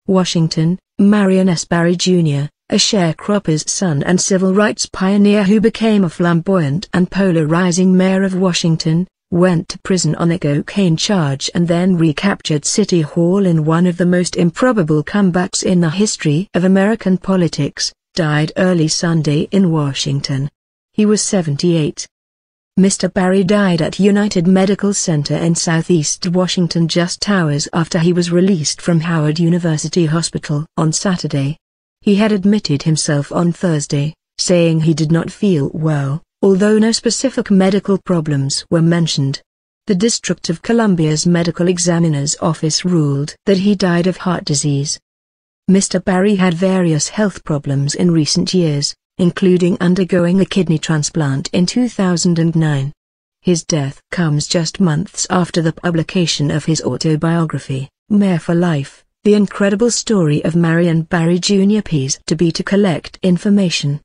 Washington, Marion S. Barry Jr., a sharecropper's son and civil rights pioneer who became a flamboyant and polarizing mayor of Washington, went to prison on a cocaine charge and then recaptured City Hall in one of the most improbable comebacks in the history of American politics, died early Sunday in Washington. He was 78. Mr. Barry died at United Medical Center in Southeast Washington just hours after he was released from Howard University Hospital on Saturday. He had admitted himself on Thursday, saying he did not feel well, although no specific medical problems were mentioned. The District of Columbia's Medical Examiner's Office ruled that he died of heart disease. Mr. Barry had various health problems in recent years, including undergoing a kidney transplant in 2009. His death comes just months after the publication of his autobiography, Mayor for Life, The Incredible Story of Marion Barry Jr. P's to be to collect information.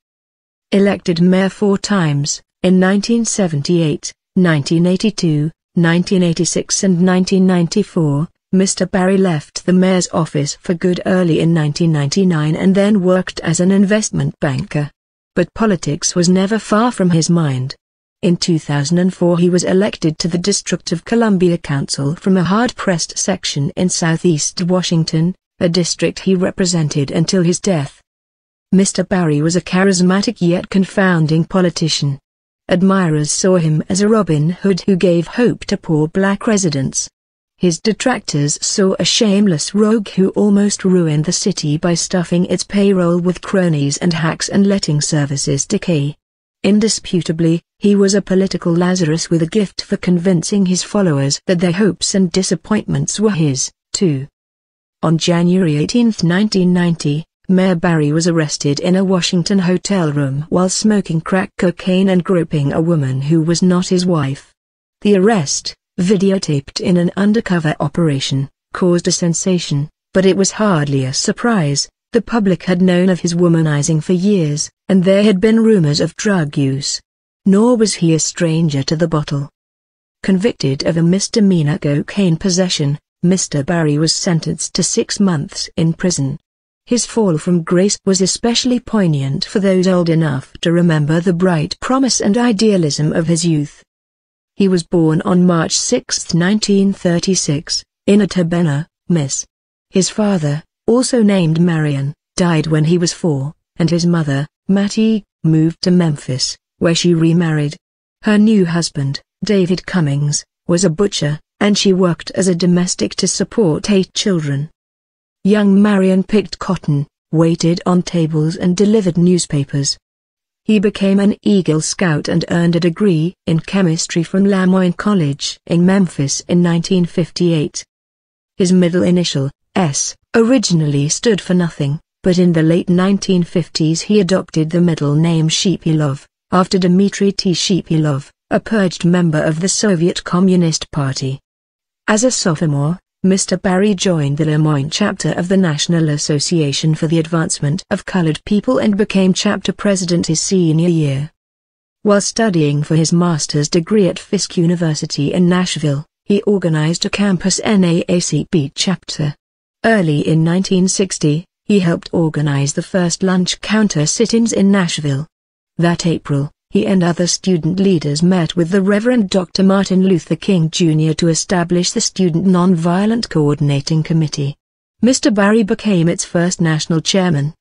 Elected mayor 4 times, in 1978, 1982, 1986 and 1994, Mr. Barry left the mayor's office for good early in 1999 and then worked as an investment banker. But politics was never far from his mind. In 2004 he was elected to the District of Columbia Council from a hard-pressed section in Southeast Washington, a district he represented until his death. Mr. Barry was a charismatic yet confounding politician. Admirers saw him as a Robin Hood who gave hope to poor black residents. His detractors saw a shameless rogue who almost ruined the city by stuffing its payroll with cronies and hacks and letting services decay. Indisputably, he was a political Lazarus with a gift for convincing his followers that their hopes and disappointments were his, too. On January 18, 1990, Mayor Barry was arrested in a Washington hotel room while smoking crack cocaine and groping a woman who was not his wife. The arrest, videotaped in an undercover operation, caused a sensation, but it was hardly a surprise. The public had known of his womanizing for years, and there had been rumors of drug use. Nor was he a stranger to the bottle. Convicted of a misdemeanor cocaine possession, Mr. Barry was sentenced to 6 months in prison. His fall from grace was especially poignant for those old enough to remember the bright promise and idealism of his youth. He was born on March 6, 1936, in Urbana, Miss. His father, also named Marion, died when he was 4, and his mother, Mattie, moved to Memphis, where she remarried. Her new husband, David Cummings, was a butcher, and she worked as a domestic to support 8 children. Young Marion picked cotton, waited on tables and delivered newspapers. He became an Eagle Scout and earned a degree in chemistry from Lamoine College in Memphis in 1958. His middle initial, S, originally stood for nothing, but in the late 1950s he adopted the middle name Shipilov, after Dmitry T. Shipilov, a purged member of the Soviet Communist Party. As a sophomore, Mr. Barry joined the Lemoyne chapter of the National Association for the Advancement of Colored People and became chapter president his senior year. While studying for his master's degree at Fisk University in Nashville, he organized a campus NAACP chapter. Early in 1960, he helped organize the first lunch counter sit-ins in Nashville. That April, he and other student leaders met with the Reverend Dr. Martin Luther King Jr. to establish the Student Nonviolent Coordinating Committee. Mr. Barry became its first national chairman.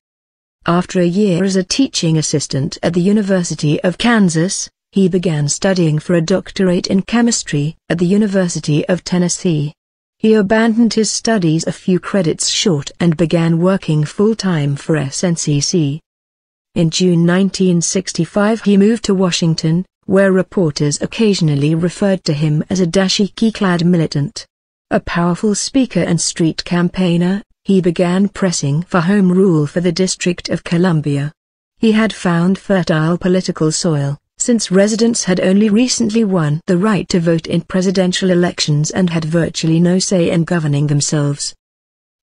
After a year as a teaching assistant at the University of Kansas, he began studying for a doctorate in chemistry at the University of Tennessee. He abandoned his studies a few credits short and began working full-time for SNCC. In June 1965 he moved to Washington, where reporters occasionally referred to him as a dashiki-clad militant. A powerful speaker and street campaigner, he began pressing for home rule for the District of Columbia. He had found fertile political soil, since residents had only recently won the right to vote in presidential elections and had virtually no say in governing themselves.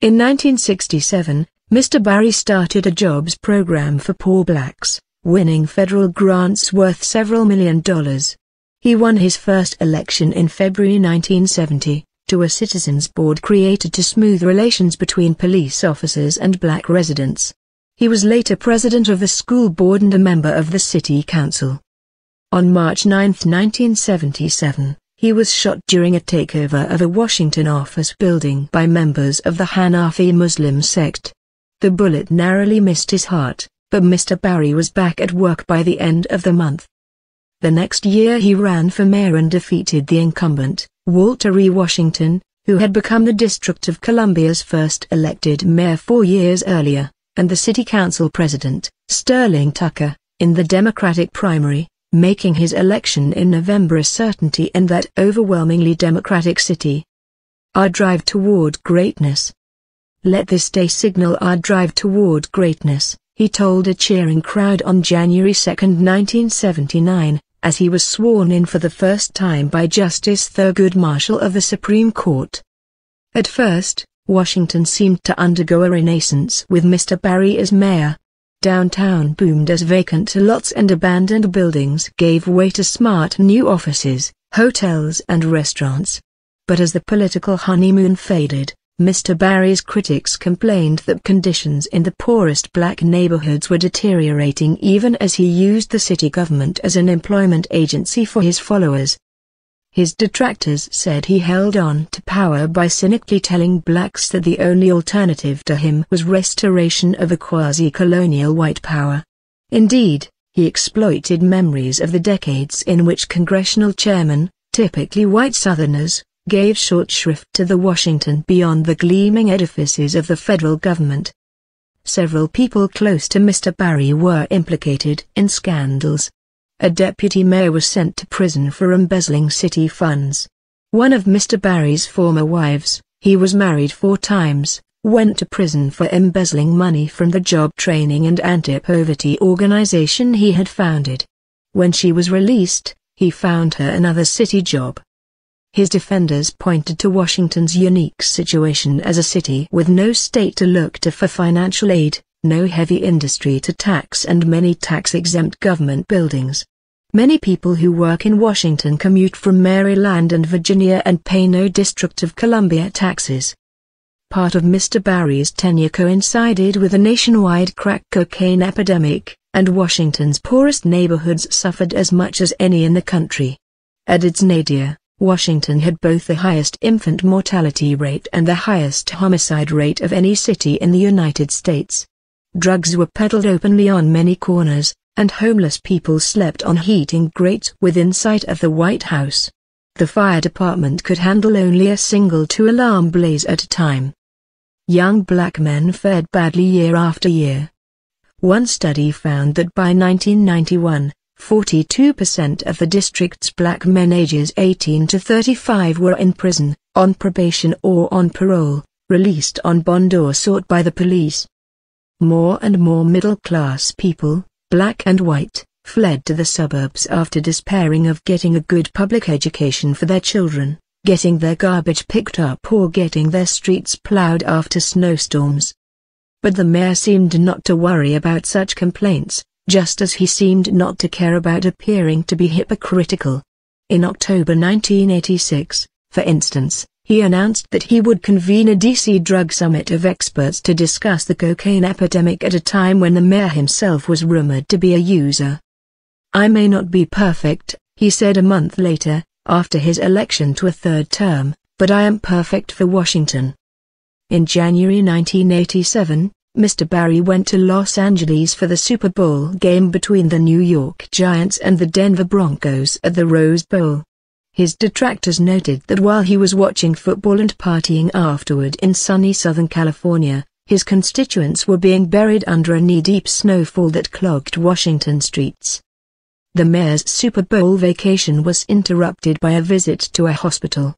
In 1967, Mr. Barry started a jobs program for poor blacks, winning federal grants worth several $1 million. He won his first election in February 1970, to a citizens' board created to smooth relations between police officers and black residents. He was later president of the school board and a member of the city council. On March 9, 1977, he was shot during a takeover of a Washington office building by members of the Hanafi Muslim sect. The bullet narrowly missed his heart, but Mr. Barry was back at work by the end of the month. The next year he ran for mayor and defeated the incumbent, Walter E. Washington, who had become the District of Columbia's first elected mayor 4 years earlier, and the city council president, Sterling Tucker, in the Democratic primary, making his election in November a certainty in that overwhelmingly Democratic city. Our drive toward greatness. Let this day signal our drive toward greatness, he told a cheering crowd on January 2, 1979, as he was sworn in for the first time by Justice Thurgood Marshall of the Supreme Court. At first, Washington seemed to undergo a renaissance with Mr. Barry as mayor. Downtown boomed as vacant lots and abandoned buildings gave way to smart new offices, hotels and restaurants. But as the political honeymoon faded, Mr. Barry's critics complained that conditions in the poorest black neighborhoods were deteriorating even as he used the city government as an employment agency for his followers. His detractors said he held on to power by cynically telling blacks that the only alternative to him was restoration of a quasi-colonial white power. Indeed, he exploited memories of the decades in which congressional chairmen, typically white Southerners, gave short shrift to the Washington beyond the gleaming edifices of the federal government. Several people close to Mr. Barry were implicated in scandals. A deputy mayor was sent to prison for embezzling city funds. One of Mr. Barry's former wives, he was married 4 times, went to prison for embezzling money from the job training and anti-poverty organization he had founded. When she was released, he found her another city job. His defenders pointed to Washington's unique situation as a city with no state to look to for financial aid, no heavy industry to tax and many tax-exempt government buildings. Many people who work in Washington commute from Maryland and Virginia and pay no District of Columbia taxes. Part of Mr. Barry's tenure coincided with a nationwide crack cocaine epidemic, and Washington's poorest neighborhoods suffered as much as any in the country. At its nadir, Washington had both the highest infant mortality rate and the highest homicide rate of any city in the United States. Drugs were peddled openly on many corners, and homeless people slept on heating grates within sight of the White House. The fire department could handle only a single 2-alarm blaze at a time. Young black men fared badly year after year. One study found that by 1991, 42% of the district's black men ages 18 to 35 were in prison, on probation or on parole, released on bond or sought by the police. More and more middle-class people, black and white, fled to the suburbs after despairing of getting a good public education for their children, getting their garbage picked up or getting their streets plowed after snowstorms. But the mayor seemed not to worry about such complaints, just as he seemed not to care about appearing to be hypocritical. In October 1986, for instance, he announced that he would convene a D.C. drug summit of experts to discuss the cocaine epidemic at a time when the mayor himself was rumored to be a user. "I may not be perfect," he said a month later, after his election to a 3rd term, "but I am perfect for Washington." In January 1987, Mr. Barry went to Los Angeles for the Super Bowl game between the New York Giants and the Denver Broncos at the Rose Bowl. His detractors noted that while he was watching football and partying afterward in sunny Southern California, his constituents were being buried under a knee-deep snowfall that clogged Washington streets. The mayor's Super Bowl vacation was interrupted by a visit to a hospital.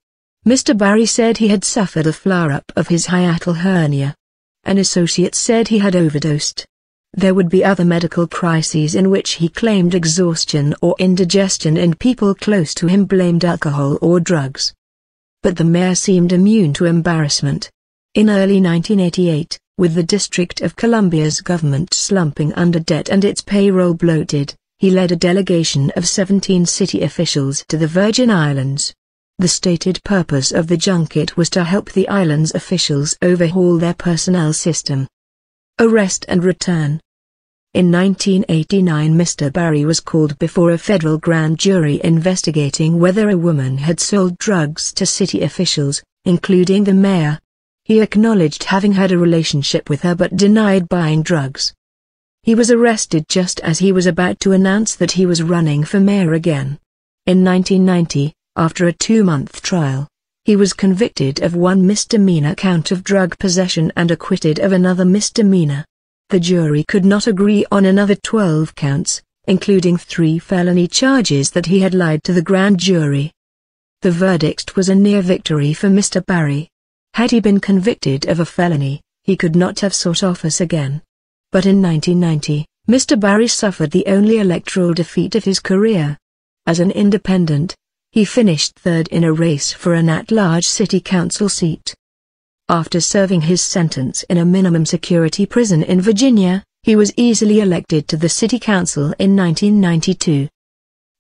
Mr. Barry said he had suffered a flare-up of his hiatal hernia. An associate said he had overdosed. There would be other medical crises in which he claimed exhaustion or indigestion and people close to him blamed alcohol or drugs. But the mayor seemed immune to embarrassment. In early 1988, with the District of Columbia's government slumping under debt and its payroll bloated, he led a delegation of 17 city officials to the Virgin Islands. The stated purpose of the junket was to help the island's officials overhaul their personnel system. Arrest and return. In 1989, Mr. Barry was called before a federal grand jury investigating whether a woman had sold drugs to city officials, including the mayor. He acknowledged having had a relationship with her but denied buying drugs. He was arrested just as he was about to announce that he was running for mayor again. In 1990, after a 2-month trial, he was convicted of one misdemeanor count of drug possession and acquitted of another misdemeanor. The jury could not agree on another 12 counts, including 3 felony charges that he had lied to the grand jury. The verdict was a near victory for Mr. Barry. Had he been convicted of a felony, he could not have sought office again. But in 1990, Mr. Barry suffered the only electoral defeat of his career. As an independent, he finished 3rd in a race for an at-large city council seat. After serving his sentence in a minimum security prison in Virginia, he was easily elected to the city council in 1992.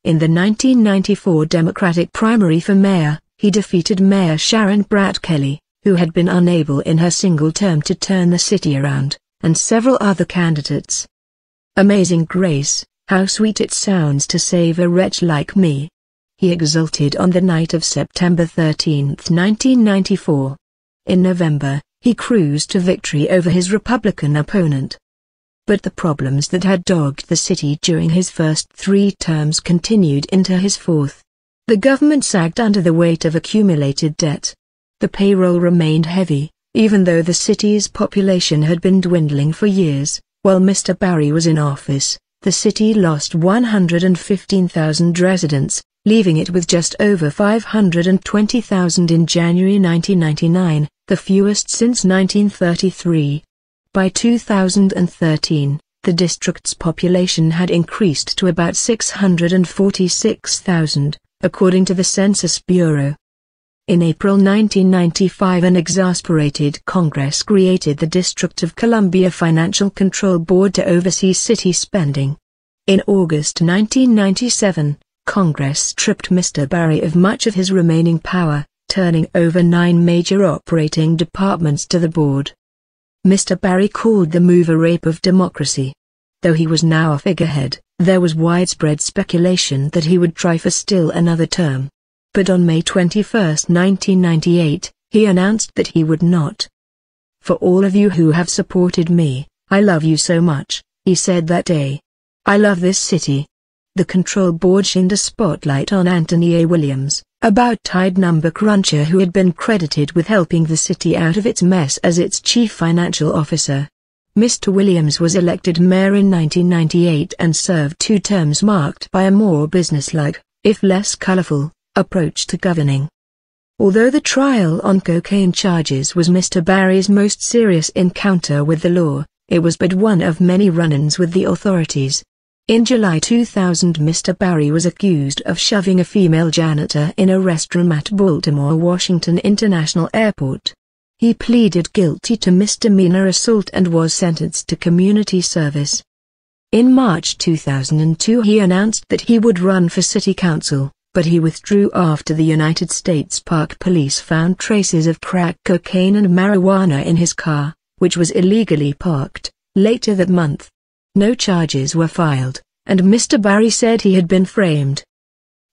In the 1994 Democratic primary for mayor, he defeated Mayor Sharon Bratt Kelly, who had been unable in her single term to turn the city around, and several other candidates. Amazing grace, how sweet it sounds to save a wretch like me. He exulted on the night of September 13, 1994. In November, he cruised to victory over his Republican opponent. But the problems that had dogged the city during his first 3 terms continued into his 4th. The government sagged under the weight of accumulated debt. The payroll remained heavy, even though the city's population had been dwindling for years. While Mr. Barry was in office, the city lost 115,000 residents, leaving it with just over 520,000 in January 1999, the fewest since 1933. By 2013, the district's population had increased to about 646,000, according to the Census Bureau. In April 1995, an exasperated Congress created the District of Columbia Financial Control Board to oversee city spending. In August 1997, Congress stripped Mr. Barry of much of his remaining power, turning over 9 major operating departments to the board. Mr. Barry called the move a rape of democracy. Though he was now a figurehead, there was widespread speculation that he would try for still another term. But on May 21, 1998, he announced that he would not. "For all of you who have supported me, I love you so much," he said that day. "I love this city." The control board shined a spotlight on Anthony A. Williams, a bout-tied number cruncher who had been credited with helping the city out of its mess as its chief financial officer. Mr. Williams was elected mayor in 1998 and served 2 terms marked by a more businesslike, if less colorful, approach to governing. Although the trial on cocaine charges was Mr. Barry's most serious encounter with the law, it was but one of many run-ins with the authorities. In July 2000, Mr. Barry was accused of shoving a female janitor in a restroom at Baltimore Washington International Airport. He pleaded guilty to misdemeanor assault and was sentenced to community service. In March 2002, he announced that he would run for city council, but he withdrew after the United States Park Police found traces of crack cocaine and marijuana in his car, which was illegally parked. Later that month, no charges were filed, and Mr. Barry said he had been framed.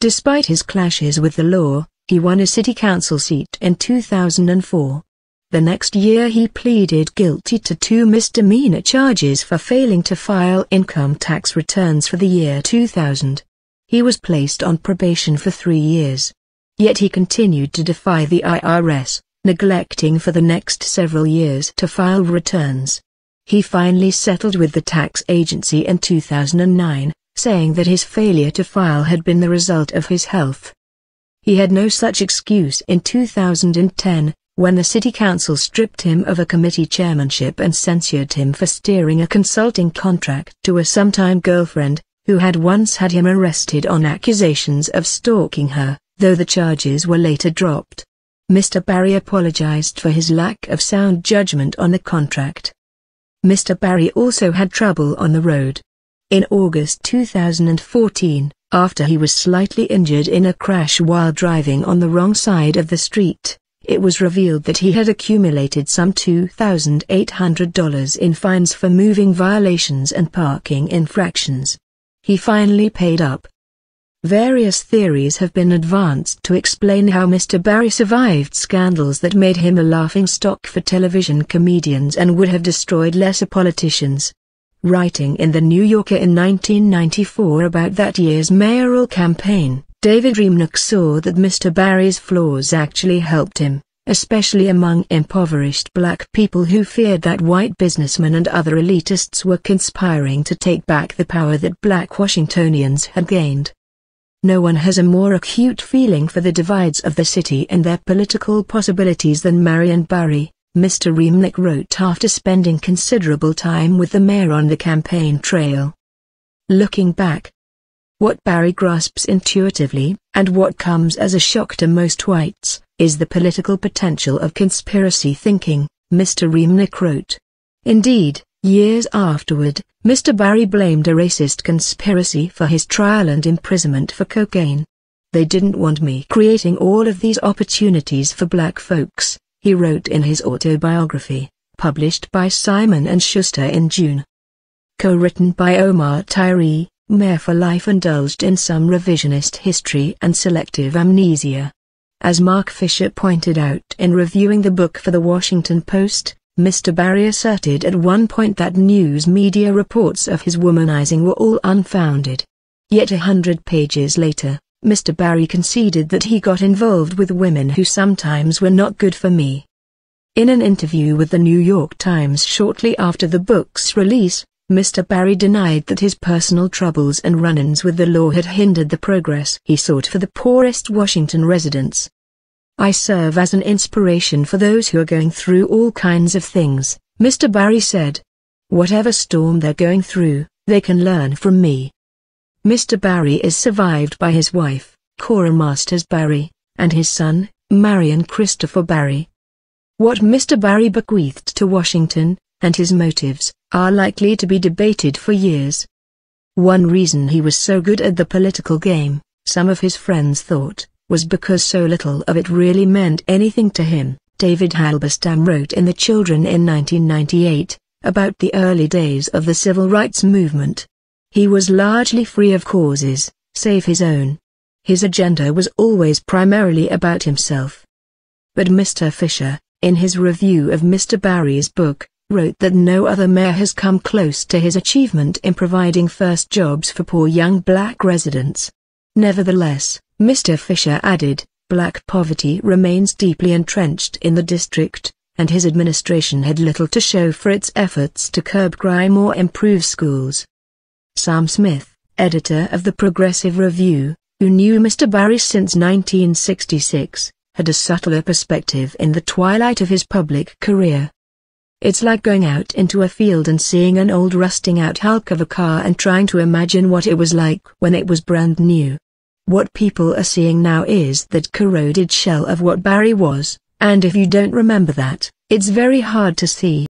Despite his clashes with the law, he won a city council seat in 2004. The next year he pleaded guilty to 2 misdemeanor charges for failing to file income tax returns for the year 2000. He was placed on probation for 3 years. Yet he continued to defy the IRS, neglecting for the next several years to file returns. He finally settled with the tax agency in 2009, saying that his failure to file had been the result of his health. He had no such excuse in 2010, when the city council stripped him of a committee chairmanship and censured him for steering a consulting contract to a sometime girlfriend, who had once had him arrested on accusations of stalking her, though the charges were later dropped. Mr. Barry apologized for his lack of sound judgment on the contract. Mr. Barry also had trouble on the road. In August 2014, After he was slightly injured in a crash while driving on the wrong side of the street, it was revealed that he had accumulated some $2,800 in fines for moving violations and parking infractions. He finally paid up. Various theories have been advanced to explain how Mr. Barry survived scandals that made him a laughingstock for television comedians and would have destroyed lesser politicians. Writing in The New Yorker in 1994 about that year's mayoral campaign, David Remnick saw that Mr. Barry's flaws actually helped him, especially among impoverished black people who feared that white businessmen and other elitists were conspiring to take back the power that black Washingtonians had gained. No one has a more acute feeling for the divides of the city and their political possibilities than Marion Barry, Mr. Remnick wrote after spending considerable time with the mayor on the campaign trail. Looking back, what Barry grasps intuitively, and what comes as a shock to most whites, is the political potential of conspiracy thinking, Mr. Remnick wrote. Indeed, years afterward, Mr. Barry blamed a racist conspiracy for his trial and imprisonment for cocaine. "They didn't want me creating all of these opportunities for black folks," he wrote in his autobiography, published by Simon & Schuster in June. Co-written by Omar Tyree, Mayor for Life indulged in some revisionist history and selective amnesia. As Mark Fisher pointed out in reviewing the book for The Washington Post, Mr. Barry asserted at one point that news media reports of his womanizing were all unfounded. Yet 100 pages later, Mr. Barry conceded that he got involved with women who sometimes were not good for me. In an interview with the New York Times shortly after the book's release, Mr. Barry denied that his personal troubles and run-ins with the law had hindered the progress he sought for the poorest Washington residents. "I serve as an inspiration for those who are going through all kinds of things," Mr. Barry said. "Whatever storm they're going through, they can learn from me." Mr. Barry is survived by his wife, Cora Masters Barry, and his son, Marion Christopher Barry. What Mr. Barry bequeathed to Washington, and his motives, are likely to be debated for years. One reason he was so good at the political game, some of his friends thought, was because so little of it really meant anything to him. David Halberstam wrote in The Children in 1998, about the early days of the civil rights movement. He was largely free of causes, save his own. His agenda was always primarily about himself. But Mr. Fisher, in his review of Mr. Barry's book, wrote that no other mayor has come close to his achievement in providing first jobs for poor young black residents. Nevertheless, Mr. Fisher added, black poverty remains deeply entrenched in the district, and his administration had little to show for its efforts to curb crime or improve schools. Sam Smith, editor of the Progressive Review, who knew Mr. Barry since 1966, had a subtler perspective in the twilight of his public career. "It's like going out into a field and seeing an old rusting-out hulk of a car and trying to imagine what it was like when it was brand new. What people are seeing now is that corroded shell of what Barry was, and if you don't remember that, it's very hard to see